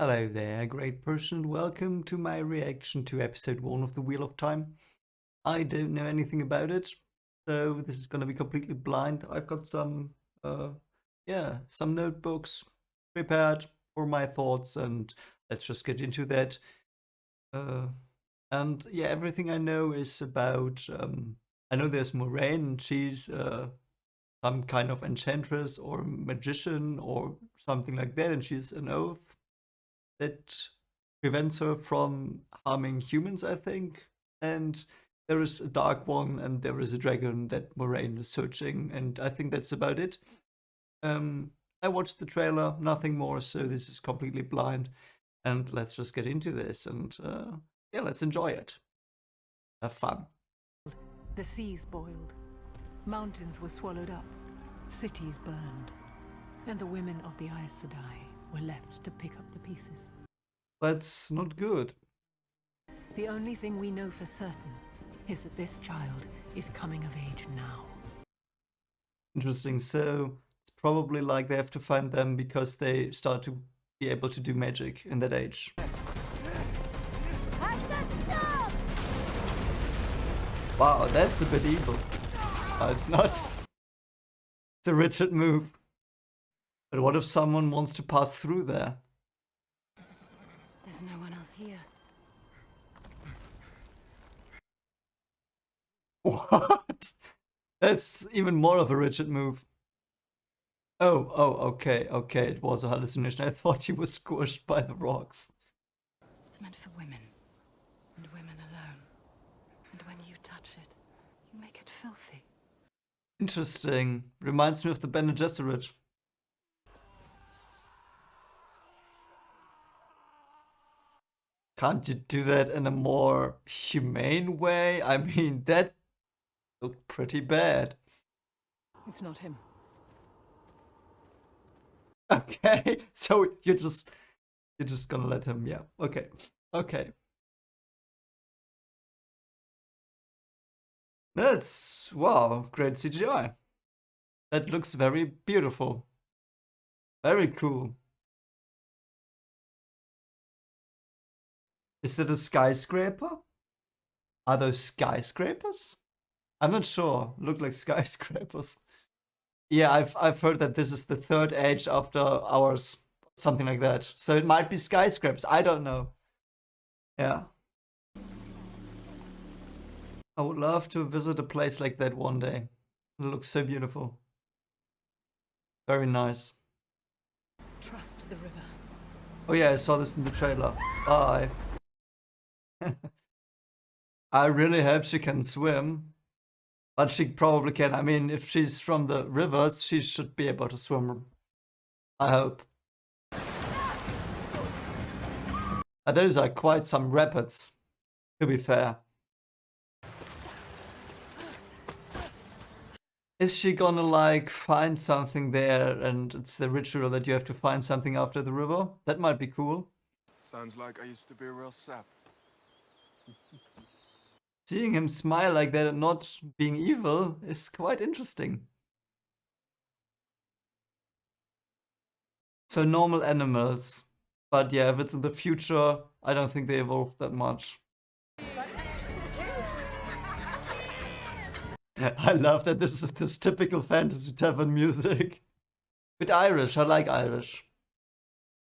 Hello there, great person. Welcome to my reaction to episode 1 of the Wheel of Time. I don't know anything about it, so this is going to be completely blind. I've got some notebooks prepared for my thoughts, and let's just get into that. And yeah, everything I know is about, I know there's MOIRAINE, and she's some kind of enchantress or magician or something like that, and she's an oath that prevents her from harming humans, I think. And there is a dark one, and there is a dragon that MOIRAINE is searching, and I think that's about it. I watched the trailer, nothing more, so this is completely blind. And let's just get into this, and yeah, let's enjoy it. Have fun. The seas boiled, mountains were swallowed up, cities burned, and the women of the Aes Sedai were left to pick up the pieces. That's not good. The only thing we know for certain is that this child is coming of age now. Interesting. So it's probably like they have to find them because they start to be able to do magic in that age. Wow, that's a bit evil. No, it's not. It's a Richard move. But what if someone wants to pass through there? There's no one else here. What? That's even more of a Richard move. Oh, okay, it was a hallucination. I thought he was squished by the rocks. It's meant for women, and women alone. And when you touch it, you make it filthy. Interesting. Reminds me of the Bene Gesserit. Can't you do that in a more humane way? I mean, that looked pretty bad. It's not him. Okay, so you're just gonna let him, yeah. Okay. That's, wow, great CGI. That looks very beautiful. Very cool. Is that a skyscraper? Are those skyscrapers? I'm not sure. Look like skyscrapers. Yeah, I've heard that this is the third age after ours, something like that. So it might be skyscrapers. I don't know. Yeah. I would love to visit a place like that one day. It looks so beautiful. Very nice. Trust the river. Oh yeah, I saw this in the trailer. Bye. I really hope she can swim. But she probably can. I mean, if she's from the rivers, she should be able to swim. I hope. Those are quite some rapids, to be fair. Is she gonna like find something there and it's the ritual that you have to find something after the river? That might be cool. Sounds like I used to be a real sap. Seeing him smile like that and not being evil is quite interesting. So normal animals. But yeah, if it's in the future, I don't think they evolve that much. I love that this is this typical fantasy tavern music. Bit Irish, I like Irish.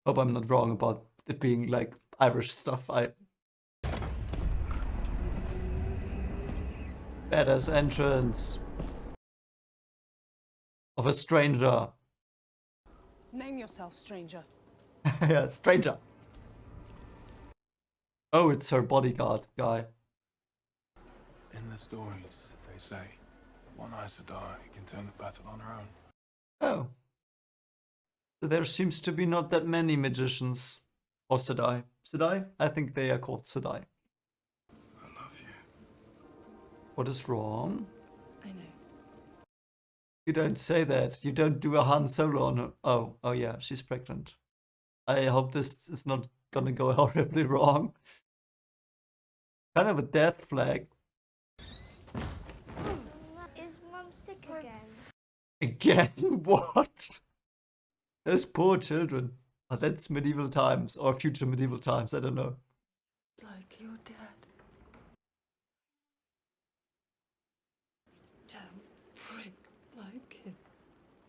Hope I'm not wrong about it being like Irish stuff. Badass entrance of a stranger. Name yourself, stranger. Yeah, stranger. Oh, it's her bodyguard guy. In the stories, they say, one Aes Sedai can turn the battle on her own. Oh. So there seems to be not that many magicians. Or Sedai. Sedai? I think they are called Sedai. I love you. What is wrong? I know. You don't say that. You don't do a Han Solo on her. Oh yeah, she's pregnant. I hope this is not gonna go horribly wrong. Kind of a death flag. Is Mum sick again? Again? What? Those poor children. But that's medieval times or future medieval times, I don't know. Like your dad. Damn prick like him.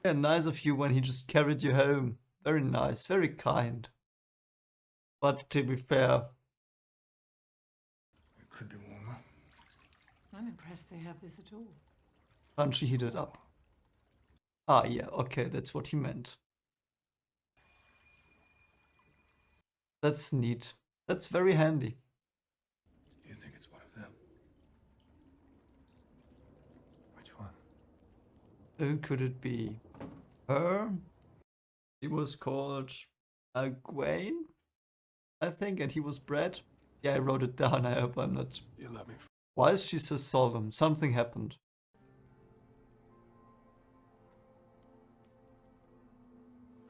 Yeah, nice of you when he just carried you home. Very nice, very kind. But to be fair, It could be warmer. I'm impressed they have this at all. can't she heat it up? Ah, yeah, okay, that's what he meant. That's neat. That's very handy. You think it's one of them? Which one? Who could it be? Her? He was called Egwene, I think, and he was bred. Yeah, I wrote it down. I hope I'm not. You let me. Why is she so solemn? Something happened.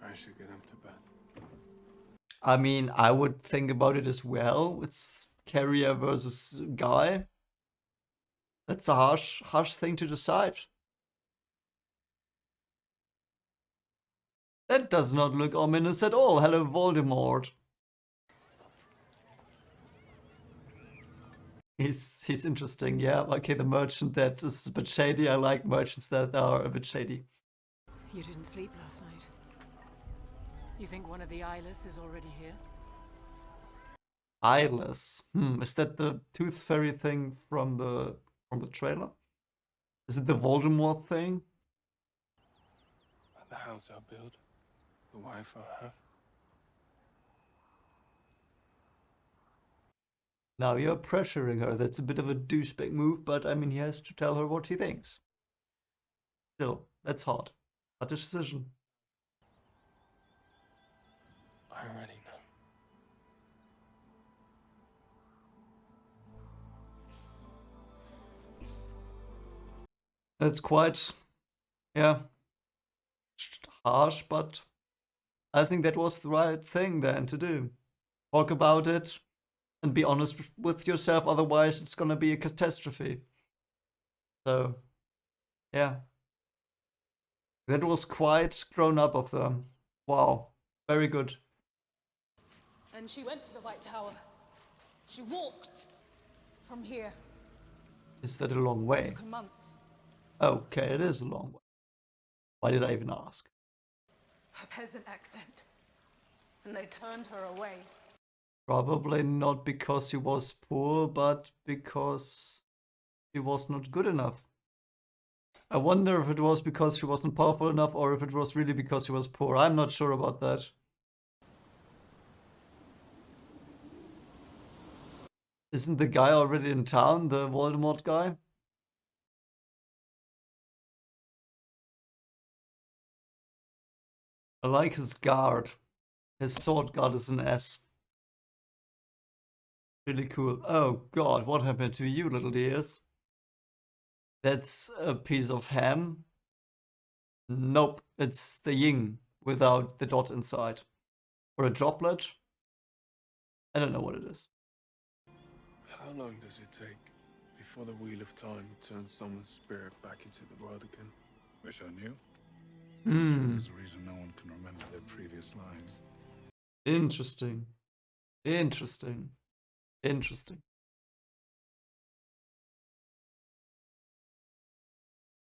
I should get him to bed. I mean, I would think about it as well. It's carrier versus guy. That's a harsh thing to decide. That does not look ominous at all. Hello, Voldemort. He's interesting, yeah. Okay, the merchant that is a bit shady. I like merchants that are a bit shady. You didn't sleep last night. You think one of the eyeless is already here? Eyeless. Is that the tooth fairy thing from the trailer? Is it the Voldemort thing? The house I build, the wife I have. Now you're pressuring her. That's a bit of a douchebag move, but I mean, he has to tell her what he thinks. Still, that's hard. Hard decision. I already know. It's quite, yeah, harsh, but I think that was the right thing then to do. Talk about it and be honest with yourself, otherwise it's gonna be a catastrophe. So, yeah. That was quite grown up of them. Wow, very good. And she went to the White Tower. She walked from here. Is that a long way? It took her months. Okay, it is a long way. Why did I even ask? Her peasant accent. And they turned her away. Probably not because she was poor, but because she was not good enough. I wonder if it was because she wasn't powerful enough or if it was really because she was poor. I'm not sure about that. Isn't the guy already in town, the Voldemort guy? I like his guard. His sword guard is an S. Really cool. Oh god, what happened to you, little dears? That's a piece of ham. Nope, it's the ying without the dot inside. Or a droplet. I don't know what it is. How long does it take before the Wheel of Time turns someone's spirit back into the world again? Wish I knew. Sure Hmm, there's a reason no one can remember their previous lives. interesting. Interesting. Interesting.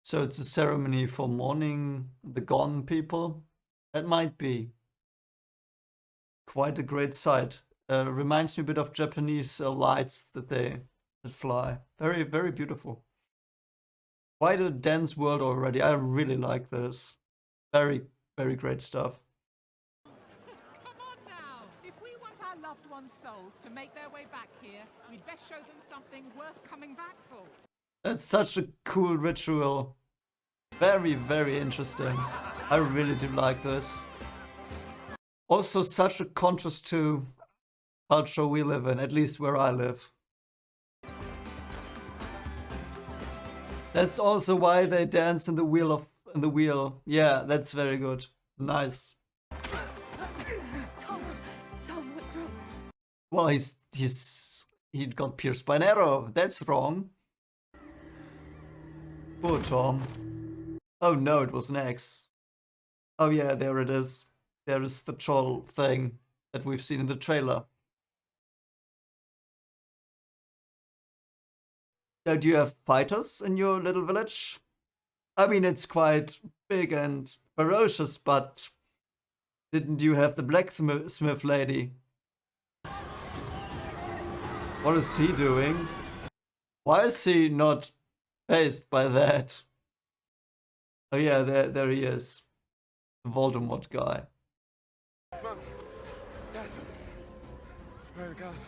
So it's a ceremony for mourning the gone people? That might be. Quite a great sight. Reminds me a bit of Japanese lights that fly. Very, very beautiful. Quite a dense world already. I really like this. Very, very great stuff. Come on now! If we want our loved ones' souls to make their way back here, we'd best show them something worth coming back for. That's such a cool ritual. Very, very interesting. I really do like this. Also such a contrast to culture we live in, at least where I live. That's also why they dance in the wheel. Yeah, that's very good. Nice. Tom, what's wrong? Well, he got pierced by an arrow. That's wrong. Poor Tom. Oh no, it was an X. Oh yeah, there it is. there is the troll thing that we've seen in the trailer. Do you have fighters in your little village? I mean, it's quite big and ferocious, but didn't you have the blacksmith lady? What is he doing? Why is he not faced by that? Oh yeah, there he is. The Voldemort guy. Mum! Dad! Where are the girls?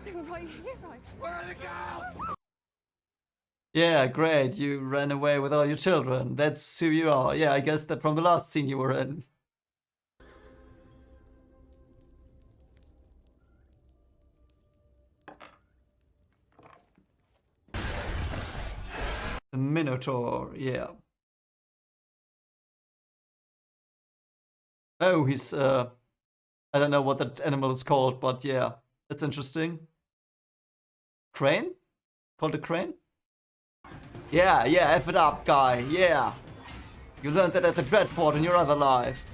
They were right here, right? Where are the girls? Yeah, great. You ran away with all your children. That's who you are. Yeah, I guess that from the last scene you were in. The Minotaur, yeah. Oh, he's, I don't know what that animal is called, but yeah, that's interesting. Crane? Called a crane? Yeah, F it up, guy, yeah. You learned that at the Dreadfort in your other life.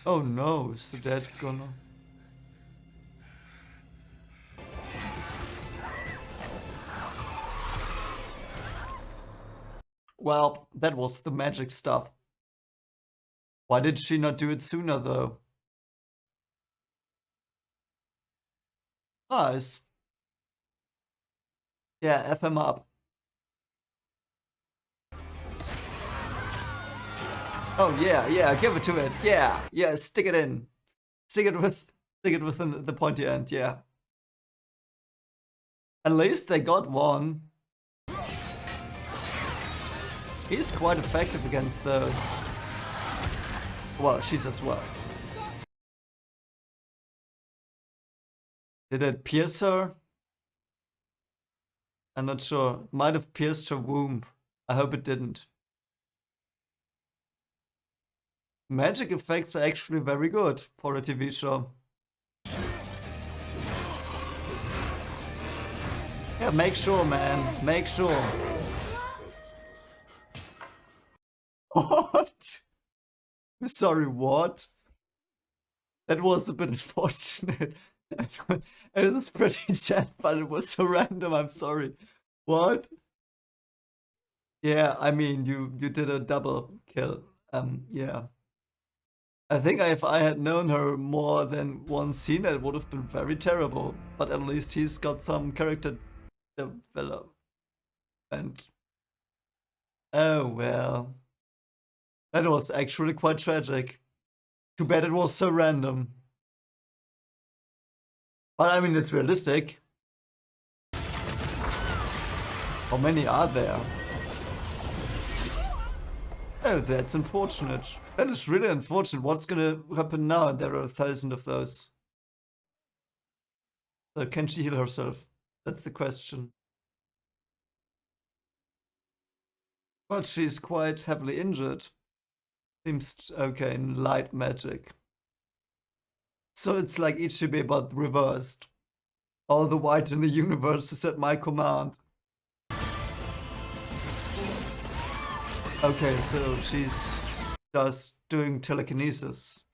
Oh no, is the dad gonna... Well, that was the magic stuff. Why did she not do it sooner, though? Nice. Yeah, F him up. Oh yeah, give it to it. Yeah, stick it in. Stick it with the pointy end, yeah. At least they got one. He's quite effective against those. Well, she's as well. Did it pierce her? I'm not sure. Might have pierced her womb. I hope it didn't. Magic effects are actually very good for a TV show. Yeah, make sure, man. Make sure. What? Sorry, what? That was a bit unfortunate. It was pretty sad, but it was so random. I'm sorry. What? Yeah, I mean, you did a double kill. Yeah. I think if I had known her more than one scene, it would have been very terrible. But at least he's got some character development. Oh well. That was actually quite tragic. Too bad it was so random. But I mean, it's realistic. How many are there? Oh, that's unfortunate. That is really unfortunate. What's gonna happen now? There are 1,000 of those. So can she heal herself? That's the question. But she's quite heavily injured. Seems okay in light magic. So it's like Ichibe but reversed. All the white in the universe is at my command. Okay, so she's just doing telekinesis.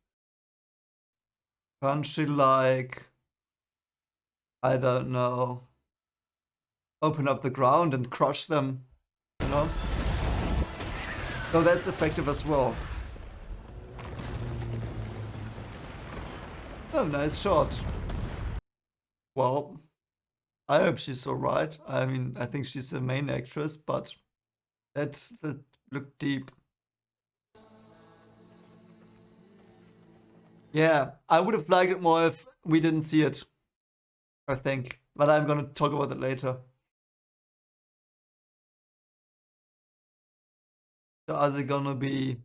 Can't she, like, I don't know, open up the ground and crush them, you know? So that's effective as well. Oh, nice shot. Well, I hope she's alright. I mean, I think she's the main actress, but that looked deep. Yeah, I would have liked it more if we didn't see it, I think. But I'm gonna talk about it later. So are they gonna be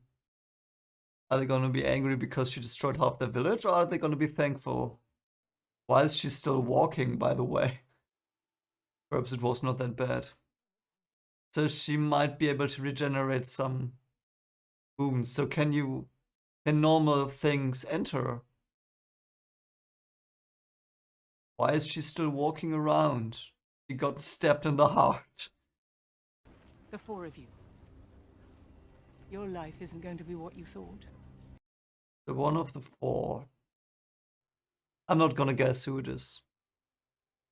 angry because she destroyed half their village, or are they gonna be thankful? Why is she still walking, by the way? Perhaps it was not that bad. So she might be able to regenerate some wounds. So can normal things enter? Why is she still walking around? She got stabbed in the heart. The four of you. Your life isn't going to be what you thought. So one of the four. I'm not gonna guess who it is.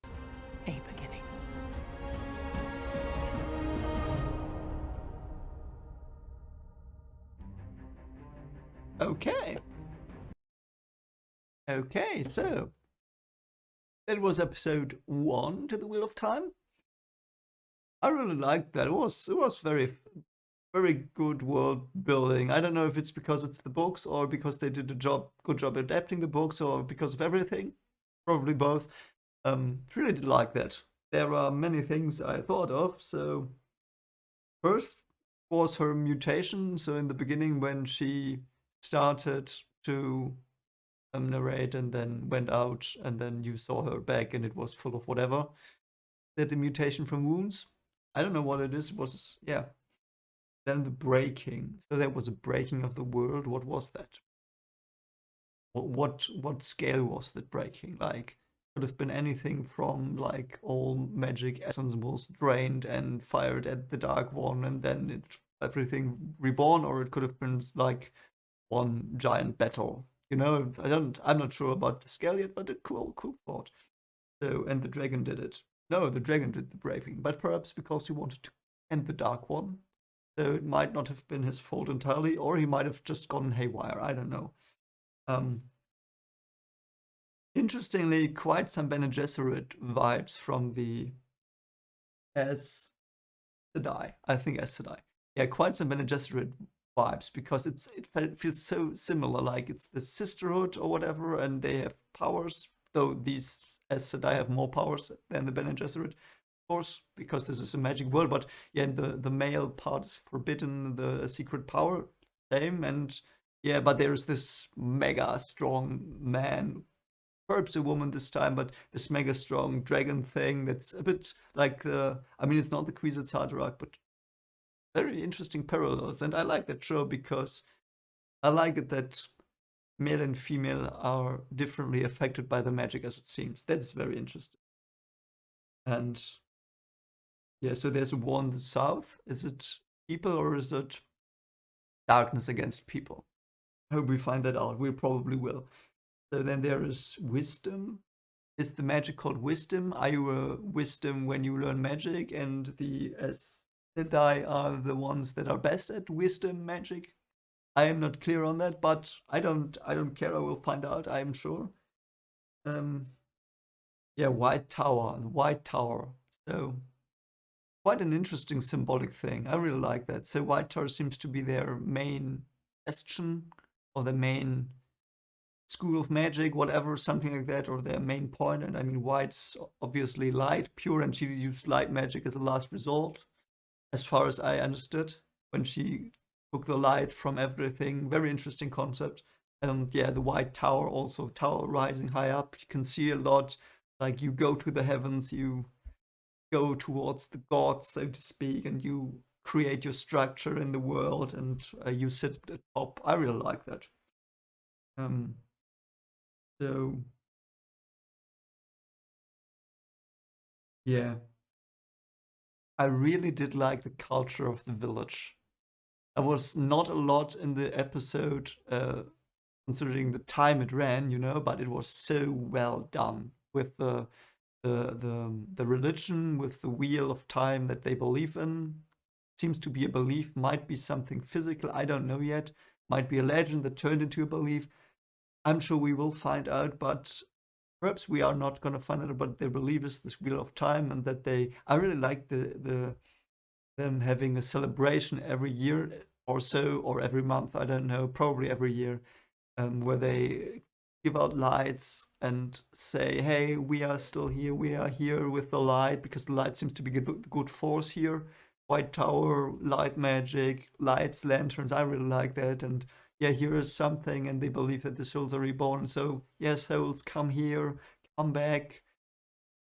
A beginning. Okay. Okay, so that was episode 1 to the Wheel of Time. I really liked that. It was very good world building. I don't know if it's because it's the books or because they did a good job adapting the books or because of everything. Probably both. Really did like that. There are many things I thought of. So first was her mutation. So in the beginning when she started to narrate and then went out and then you saw her back and it was full of whatever. That the mutation from wounds. I don't know what it is. It was, yeah. Then the breaking. So there was a breaking of the world. What was that? What scale was that breaking? Like, could have been anything from like all magic essence was drained and fired at the Dark One and then everything reborn, or it could have been like one giant battle. You know, I'm not sure about the scale yet, but a cool thought. So, and the dragon did it. No, the dragon did the breaking, but perhaps because he wanted to end the Dark One. So it might not have been his fault entirely, or he might have just gone haywire. I don't know. Interestingly, quite some Bene Gesserit vibes from the Aes Sedai. I think Aes Sedai. Yeah, quite some Bene Gesserit vibes because it feels so similar. Like it's the sisterhood or whatever, and they have powers. Though these Aes Sedai have more powers than the Bene Gesserit, of course, because this is a magic world. But yeah, the male part is forbidden. The secret power same, and yeah, but there's this mega strong man, perhaps a woman this time, but this mega strong dragon thing that's a bit like the. I mean, it's not the Kwisatz Haderach, but very interesting parallels, and I like that show because I like it that male and female are differently affected by the magic, as it seems. That's very interesting. And yeah, so there's a war in the south. Is it people or is it darkness against people? I hope we find that out. We probably will. So then there is wisdom. Is the magic called wisdom? Are you a wisdom when you learn magic? And the Aes Sedai are the ones that are best at wisdom magic. I am not clear on that, but I don't care. I will find out. I am sure. Yeah, White Tower, the White Tower. So quite an interesting symbolic thing. I really like that. So White Tower seems to be their main bastion or the main school of magic, whatever, something like that, or their main point. And I mean, white's obviously light, pure, and she used light magic as a last resort, as far as I understood, when she took the light from everything. Very interesting concept. And yeah, the White Tower, also tower rising high up. You can see a lot. Like you go to the heavens, you go towards the gods, so to speak, and you create your structure in the world, and you sit at the top. I really like that. So yeah, I really did like the culture of the village. There was not a lot in the episode, considering the time it ran, you know, but it was so well done with the religion, with the wheel of time that they believe in. Seems to be a belief, might be something physical, I don't know yet. Might be a legend that turned into a belief. I'm sure we will find out, but perhaps we are not going to find out. But they believe is this wheel of time, and that I really like them having a celebration every year or so, or every month. I don't know, probably every year, where they give out lights and say, "Hey, we are still here. We are here with the light because the light seems to be the good force here." White Tower, light magic, lights, lanterns. I really like that. And yeah, here is something, and they believe that the souls are reborn. So yes, souls, come here, come back.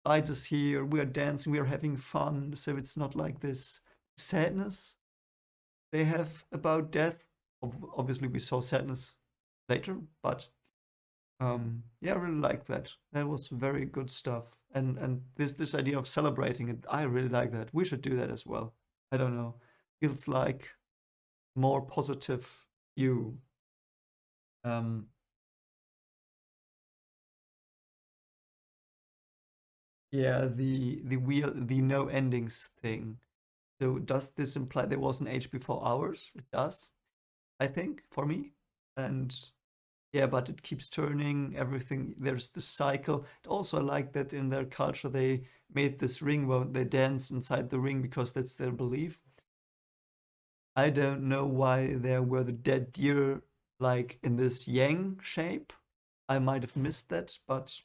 Light is here. We are dancing. We are having fun. So it's not like this sadness they have about death. Obviously, we saw sadness later, but yeah, I really like that. That was very good stuff. And this idea of celebrating it, I really like that. We should do that as well. I don't know. Feels like more positive view. Yeah, the no endings thing. So does this imply there was an age before ours? It does, I think, for me. And yeah, but it keeps turning, everything, there's the cycle. Also, I like that in their culture they made this ring where they dance inside the ring because that's their belief. I don't know why there were the dead deer like in this yang shape. I might have missed that, but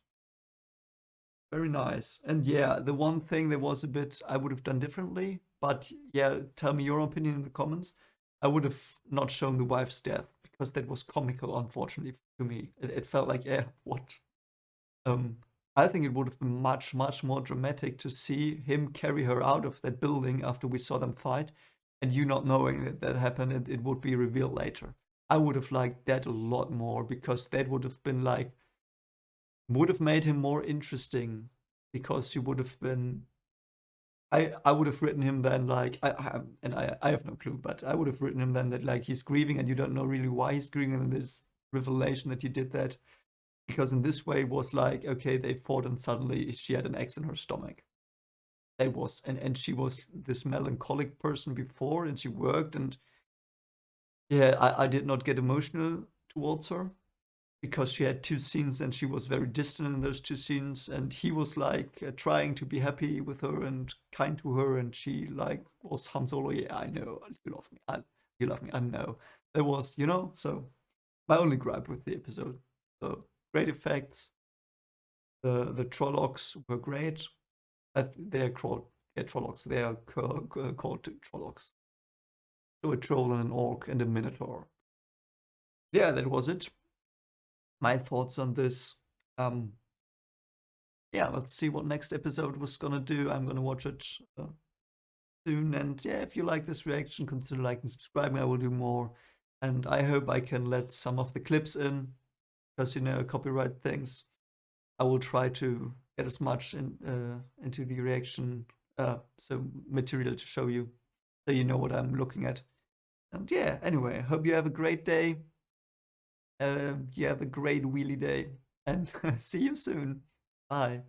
very nice. And yeah, the one thing that was a bit I would have done differently, but yeah, tell me your opinion in the comments. I would have not shown the wife's death because that was comical, unfortunately, to me. It felt like, yeah, what? I think it would have been much, much more dramatic to see him carry her out of that building after we saw them fight, and you not knowing that that happened, and it would be revealed later. I would have liked that a lot more because that would have been like, would have made him more interesting because he would have been. I would have written him then like I have no clue, but I would have written him then that like he's grieving and you don't know really why he's grieving, and this revelation that you did that because in this way it was like, okay, they fought and suddenly she had an X in her stomach. That was, and she was this melancholic person before, and she worked, and yeah, I did not get emotional towards her because she had two scenes and she was very distant in those two scenes, and he was like trying to be happy with her and kind to her, and she like was Han Solo. Yeah, I know you love me. You love me. I know. There was, so my only gripe with the episode. So great effects. The Trollocs were great. They're called Trollocs. They are called Trollocs. So a troll and an orc and a minotaur. Yeah, that was it. My thoughts on this. Yeah, let's see what next episode was gonna do. I'm gonna watch it soon. And yeah, if you like this reaction, consider liking and subscribing. I will do more. And I hope I can let some of the clips in because copyright things. I will try to get as much into the reaction so material to show you so you know what I'm looking at. And yeah, anyway, hope you have a great day. You have a great wheelie day, and see you soon. Bye.